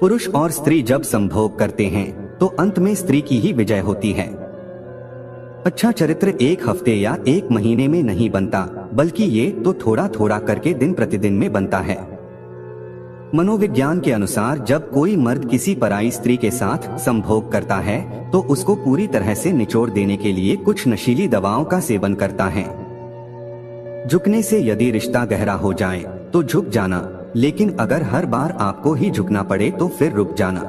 पुरुष और स्त्री जब संभोग करते हैं तो अंत में स्त्री की ही विजय होती है। अच्छा चरित्र एक हफ्ते या एक महीने में नहीं बनता, बल्कि ये तो थोड़ा थोड़ा करके दिन प्रतिदिन में बनता है। मनोविज्ञान के अनुसार जब कोई मर्द किसी पराई स्त्री के साथ संभोग करता है तो उसको पूरी तरह से निचोड़ देने के लिए कुछ नशीली दवाओं का सेवन करता है। झुकने से यदि रिश्ता गहरा हो जाए तो झुक जाना, लेकिन अगर हर बार आपको ही झुकना पड़े तो फिर रुक जाना।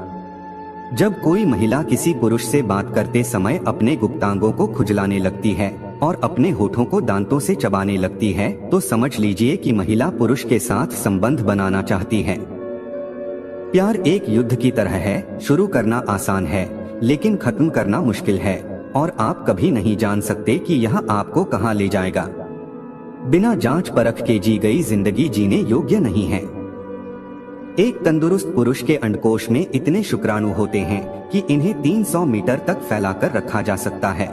जब कोई महिला किसी पुरुष से बात करते समय अपने गुप्तांगों को खुजलाने लगती है और अपने होठों को दांतों से चबाने लगती है तो समझ लीजिए कि महिला पुरुष के साथ संबंध बनाना चाहती है। प्यार एक युद्ध की तरह है, शुरू करना आसान है लेकिन खत्म करना मुश्किल है, और आप कभी नहीं जान सकते कि यह आपको कहां ले जाएगा। बिना जांच परख के जी गई जिंदगी जीने योग्य नहीं है। एक तंदुरुस्त पुरुष के अंडकोश में इतने शुक्राणु होते हैं कि इन्हें 300 मीटर तक फैलाकर रखा जा सकता है।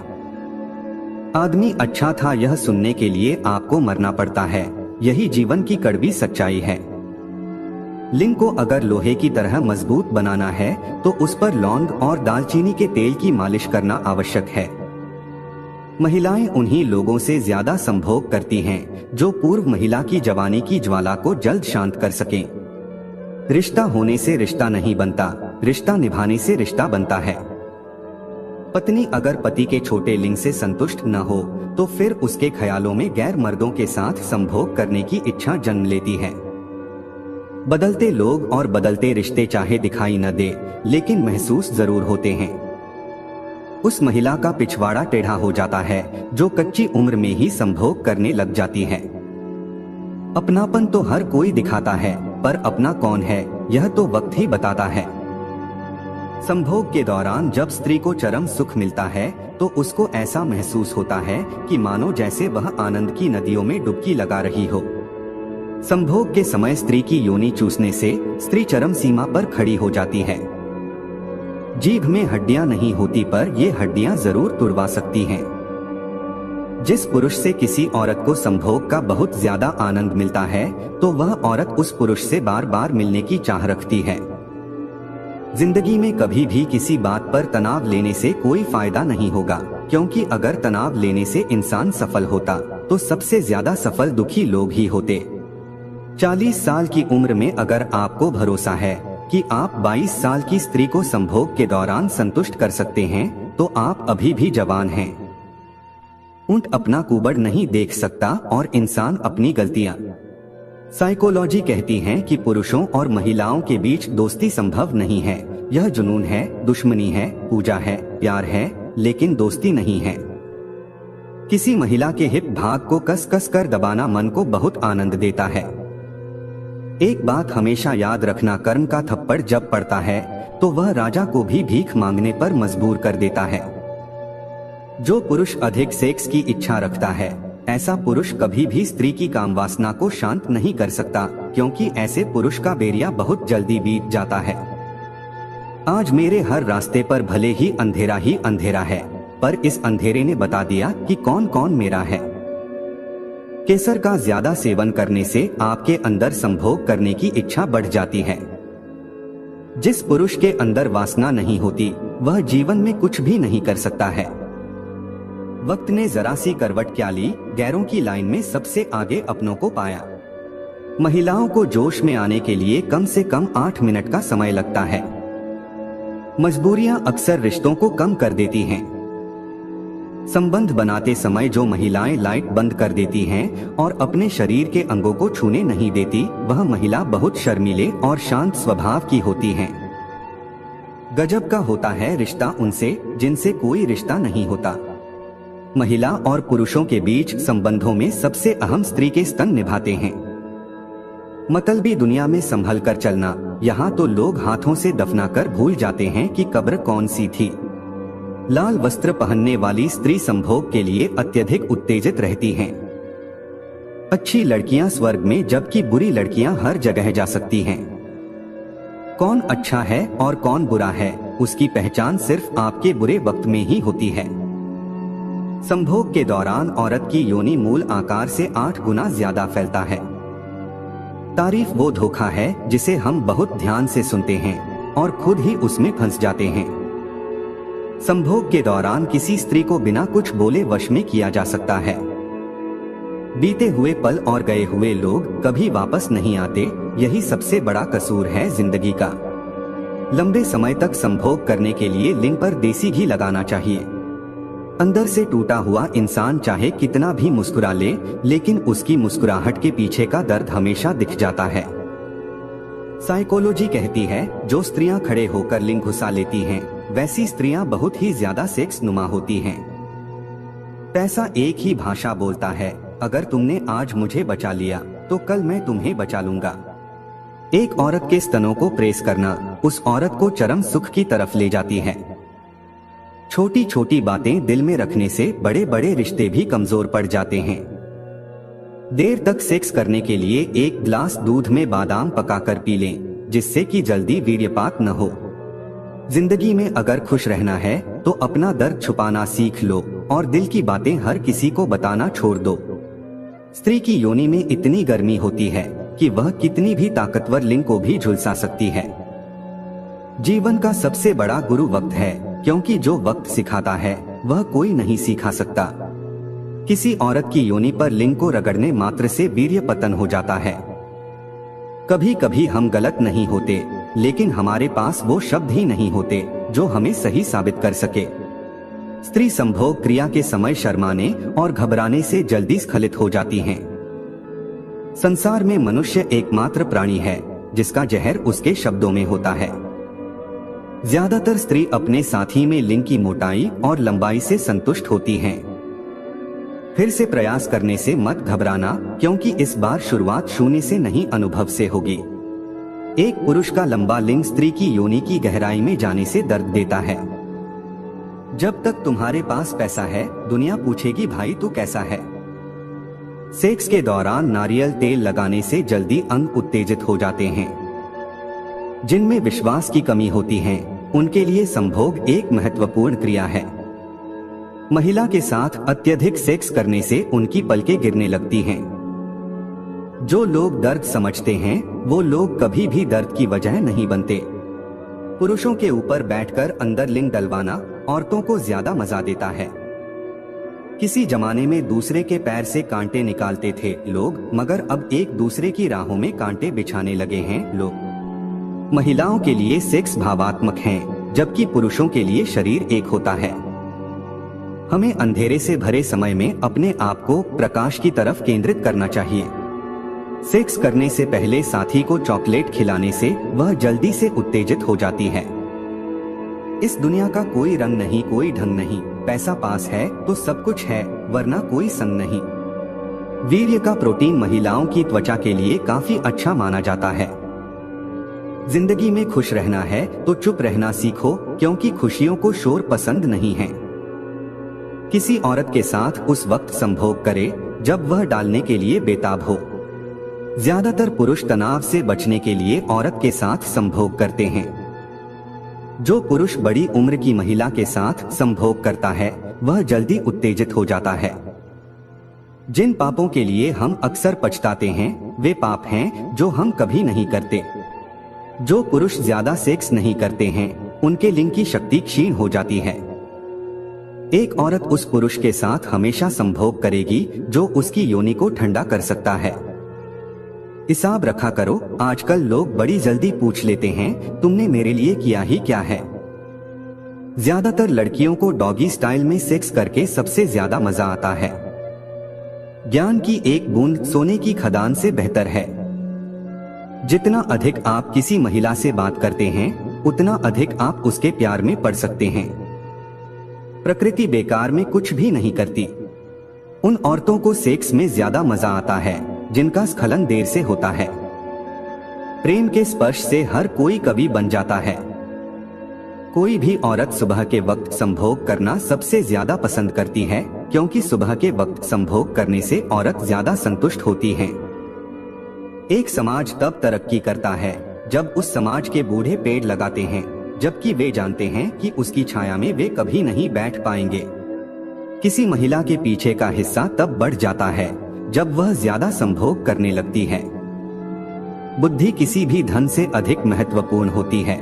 आदमी अच्छा था यह सुनने के लिए आपको मरना पड़ता है, यही जीवन की कड़वी सच्चाई है। लिंग को अगर लोहे की तरह मजबूत बनाना है तो उस पर लौंग और दालचीनी के तेल की मालिश करना आवश्यक है। महिलाएं उन्हीं लोगों से ज्यादा संभोग करती हैं जो पूर्व महिला की जवानी की ज्वाला को जल्द शांत कर सकें। रिश्ता होने से रिश्ता नहीं बनता, रिश्ता निभाने से रिश्ता बनता है। पत्नी अगर पति के छोटे लिंग से संतुष्ट न हो तो फिर उसके ख्यालों में गैर मर्दों के साथ संभोग करने की इच्छा जन्म लेती है। बदलते लोग और बदलते रिश्ते चाहे दिखाई न दे लेकिन महसूस जरूर होते हैं। उस महिला का पिछवाड़ा टेढ़ा हो जाता है जो कच्ची उम्र में ही संभोग करने लग जाती है। अपनापन तो हर कोई दिखाता है, पर अपना कौन है यह तो वक्त ही बताता है। संभोग के दौरान जब स्त्री को चरम सुख मिलता है तो उसको ऐसा महसूस होता है कि मानो जैसे वह आनंद की नदियों में डुबकी लगा रही हो। संभोग के समय स्त्री की योनि चूसने से स्त्री चरम सीमा पर खड़ी हो जाती है। जीभ में हड्डियां नहीं होती पर ये हड्डियां जरूर तुड़वा सकती हैं। जिस पुरुष से किसी औरत को संभोग का बहुत ज्यादा आनंद मिलता है तो वह औरत उस पुरुष से बार बार मिलने की चाह रखती है। जिंदगी में कभी भी किसी बात पर तनाव लेने से कोई फायदा नहीं होगा, क्योंकि अगर तनाव लेने से इंसान सफल होता तो सबसे ज्यादा सफल दुखी लोग ही होते। 40 साल की उम्र में अगर आपको भरोसा है कि आप 22 साल की स्त्री को संभोग के दौरान संतुष्ट कर सकते हैं तो आप अभी भी जवान हैं। ऊंट अपना कुबड़ नहीं देख सकता और इंसान अपनी गलतियां। साइकोलॉजी कहती है कि पुरुषों और महिलाओं के बीच दोस्ती संभव नहीं है। यह जुनून है, दुश्मनी है, पूजा है, प्यार है, लेकिन दोस्ती नहीं है। किसी महिला के हिप भाग को कस कस कर दबाना मन को बहुत आनंद देता है। एक बात हमेशा याद रखना, कर्म का थप्पड़ जब पड़ता है तो वह राजा को भी भीख मांगने पर मजबूर कर देता है। जो पुरुष अधिक सेक्स की इच्छा रखता है ऐसा पुरुष कभी भी स्त्री की कामवासना को शांत नहीं कर सकता, क्योंकि ऐसे पुरुष का बेरिया बहुत जल्दी बीत जाता है। आज मेरे हर रास्ते पर भले ही अंधेरा है, पर इस अंधेरे ने बता दिया कि कौन कौन मेरा है। केसर का ज्यादा सेवन करने से आपके अंदर संभोग करने की इच्छा बढ़ जाती है। जिस पुरुष के अंदर वासना नहीं होती वह जीवन में कुछ भी नहीं कर सकता है। वक्त ने जरा सी करवट क्या ली, गैरों की लाइन में सबसे आगे अपनों को पाया। महिलाओं को जोश में आने के लिए कम से कम 8 मिनट का समय लगता है। मजबूरियां अक्सर रिश्तों को कम कर देती हैं। संबंध बनाते समय जो महिलाएं लाइट बंद कर देती हैं और अपने शरीर के अंगों को छूने नहीं देती, वह महिला बहुत शर्मीले और शांत स्वभाव की होती हैं। गजब का होता है रिश्ता उनसे जिनसे कोई रिश्ता नहीं होता। महिला और पुरुषों के बीच संबंधों में सबसे अहम स्त्री के स्तन निभाते हैं। मतलबी दुनिया में संभल कर चलना, यहाँ तो लोग हाथों से दफना कर भूल जाते हैं कि कब्र कौन सी थी। लाल वस्त्र पहनने वाली स्त्री संभोग के लिए अत्यधिक उत्तेजित रहती हैं। अच्छी लड़कियां स्वर्ग में, जबकि बुरी लड़कियां हर जगह जा सकती हैं। कौन अच्छा है और कौन बुरा है उसकी पहचान सिर्फ आपके बुरे वक्त में ही होती है। संभोग के दौरान औरत की योनि मूल आकार से 8 गुना ज्यादा फैलता है। तारीफ वो धोखा है जिसे हम बहुत ध्यान से सुनते हैं, और खुद ही उसमें फंस जाते हैं। संभोग के दौरान किसी स्त्री को बिना कुछ बोले वश में किया जा सकता है। बीते हुए पल और गए हुए लोग कभी वापस नहीं आते, यही सबसे बड़ा कसूर है जिंदगी का। लंबे समय तक संभोग करने के लिए लिंग पर देसी घी लगाना चाहिए। अंदर से टूटा हुआ इंसान चाहे कितना भी मुस्कुरा ले, लेकिन उसकी मुस्कुराहट के पीछे का दर्द हमेशा दिख जाता है। साइकोलॉजी कहती है जो स्त्रियां खड़े होकर लिंग घुसा लेती हैं, वैसी स्त्रियां बहुत ही ज्यादा सेक्स नुमा होती हैं। पैसा एक ही भाषा बोलता है, अगर तुमने आज मुझे बचा लिया तो कल मैं तुम्हें बचा लूंगा। एक औरत के स्तनों को प्रेस करना उस औरत को चरम सुख की तरफ ले जाती है। छोटी छोटी बातें दिल में रखने से बड़े बड़े रिश्ते भी कमजोर पड़ जाते हैं। देर तक सेक्स करने के लिए एक गिलास दूध में बादाम पकाकर पी लें, जिससे कि जल्दी वीर्यपात न हो। जिंदगी में अगर खुश रहना है तो अपना दर्द छुपाना सीख लो और दिल की बातें हर किसी को बताना छोड़ दो। स्त्री की योनि में इतनी गर्मी होती है कि वह कितनी भी ताकतवर लिंग को भी झुलसा सकती है। जीवन का सबसे बड़ा गुरु वक्त है, क्योंकि जो वक्त सिखाता है वह कोई नहीं सिखा सकता। किसी औरत की योनि पर लिंग को रगड़ने मात्र से वीर्य पतन हो जाता है। कभी कभी हम गलत नहीं होते, लेकिन हमारे पास वो शब्द ही नहीं होते जो हमें सही साबित कर सके। स्त्री संभोग क्रिया के समय शर्माने और घबराने से जल्दी स्खलित हो जाती हैं। संसार में मनुष्य एकमात्र प्राणी है जिसका जहर उसके शब्दों में होता है। ज्यादातर स्त्री अपने साथी में लिंग की मोटाई और लंबाई से संतुष्ट होती हैं। फिर से प्रयास करने से मत घबराना, क्योंकि इस बार शुरुआत शून्य से नहीं अनुभव से होगी। एक पुरुष का लंबा लिंग स्त्री की योनि की गहराई में जाने से दर्द देता है। जब तक तुम्हारे पास पैसा है, दुनिया पूछेगी भाई तू कैसा है। सेक्स के दौरान नारियल तेल लगाने से जल्दी अंग उत्तेजित हो जाते हैं। जिनमें विश्वास की कमी होती है, उनके लिए संभोग एक महत्वपूर्ण क्रिया है। महिला के साथ अत्यधिक सेक्स करने से उनकी पलकें गिरने लगती हैं। जो लोग दर्द समझते हैं, वो लोग कभी भी दर्द की वजह नहीं बनते। पुरुषों के ऊपर बैठकर अंदर लिंग डलवाना औरतों को ज्यादा मजा देता है। किसी जमाने में दूसरे के पैर से कांटे निकालते थे लोग, मगर अब एक दूसरे की राहों में कांटे बिछाने लगे हैं लोग। महिलाओं के लिए सेक्स भावात्मक है, जबकि पुरुषों के लिए शरीर एक होता है। हमें अंधेरे से भरे समय में अपने आप को प्रकाश की तरफ केंद्रित करना चाहिए। सेक्स करने से पहले साथी को चॉकलेट खिलाने से वह जल्दी से उत्तेजित हो जाती है। इस दुनिया का कोई रंग नहीं, कोई ढंग नहीं, पैसा पास है तो सब कुछ है, वरना कोई संग नहीं। वीर्य का प्रोटीन महिलाओं की त्वचा के लिए काफी अच्छा माना जाता है। जिंदगी में खुश रहना है तो चुप रहना सीखो, क्योंकि खुशियों को शोर पसंद नहीं है। किसी औरत के साथ उस वक्त संभोग करे जब वह डालने के लिए बेताब हो। ज्यादातर पुरुष तनाव से बचने के लिए औरत के साथ संभोग करते हैं। जो पुरुष बड़ी उम्र की महिला के साथ संभोग करता है, वह जल्दी उत्तेजित हो जाता है। जिन पापों के लिए हम अक्सर पछताते हैं, वे पाप हैं जो हम कभी नहीं करते। जो पुरुष ज्यादा सेक्स नहीं करते हैं, उनके लिंग की शक्ति क्षीण हो जाती है। एक औरत उस पुरुष के साथ हमेशा संभोग करेगी जो उसकी योनि को ठंडा कर सकता है। हिसाब रखा करो, आजकल लोग बड़ी जल्दी पूछ लेते हैं तुमने मेरे लिए किया ही क्या है। ज्यादातर लड़कियों को डॉगी स्टाइल में सेक्स करके सबसे ज्यादा मजा आता है। ज्ञान की एक बूंद सोने की खदान से बेहतर है। जितना अधिक आप किसी महिला से बात करते हैं, उतना अधिक आप उसके प्यार में पड़ सकते हैं। प्रकृति बेकार में कुछ भी नहीं करती। उन औरतों को सेक्स में ज्यादा मजा आता है जिनका स्खलन देर से होता है। प्रेम के स्पर्श से हर कोई कवि बन जाता है। कोई भी औरत सुबह के वक्त संभोग करना सबसे ज्यादा पसंद करती है, क्योंकि सुबह के वक्त संभोग करने से औरत ज्यादा संतुष्ट होती है। एक समाज तब तरक्की करता है जब उस समाज के बूढ़े पेड़ लगाते हैं, जबकि वे जानते हैं कि उसकी छाया में वे कभी नहीं बैठ पाएंगे। किसी महिला के पीछे का हिस्सा तब बढ़ जाता है जब वह ज्यादा संभोग करने लगती है। बुद्धि किसी भी धन से अधिक महत्वपूर्ण होती है।